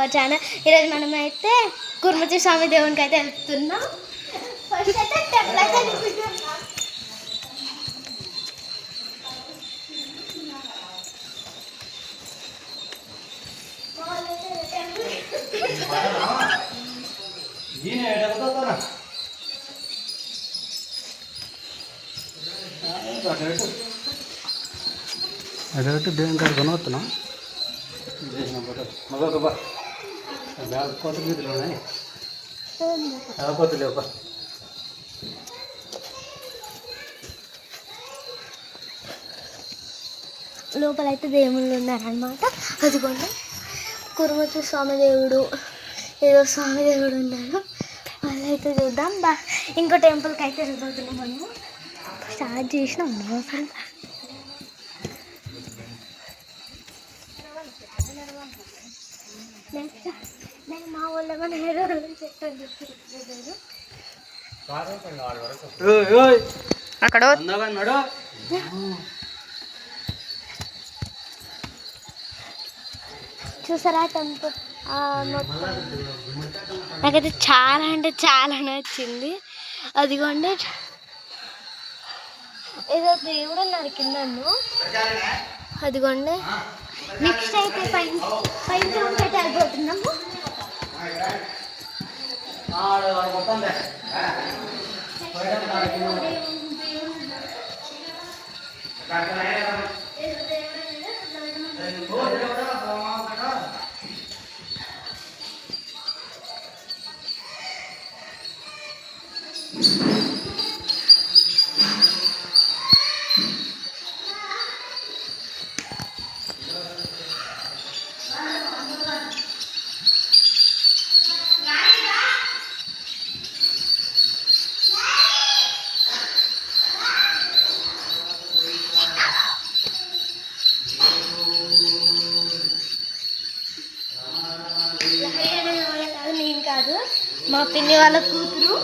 Our channel. ఈరోజు మనమైతే కుర్మతి స్వామి దేవునికి అయితే వెళ్తున్నాం. ఫస్ట్ అయితే టెంపుల్ అయితే చూపిస్తున్నాం. అటు దేవుని కాడ కొనవస్తున్నాం. మగొక కోత గీతలు ఉన్నాయి. కోతలు ఒక లోపలైతే దేవుళ్ళు ఉన్నారనమాట. అదిగోండి కుర్మతి స్వామి దేవుడు, ఏదో స్వామి దేవుడు ఉన్నారు. వాళ్ళైతే చూద్దాం. ఇంకో టెంపుల్కి అయితే వెళ్ళిపోతున్నాం. మనము స్టార్ట్ చేసినాం అసలు. నేను మా ఊళ్ళో మన హీరో చెప్పాను అక్కడ చూసారా టెంపుల్. నాకైతే చాలా అంటే చాలా నచ్చింది. అదిగోండి ఏదో దేవుడు ఉన్నారు కింద. అదిగోండి నెక్స్ట్ అయితే పైన అయితే వెళ్ళిపోతున్నాము. నేను కాదు, మా పిన్ని వాళ్ళ కూతురు.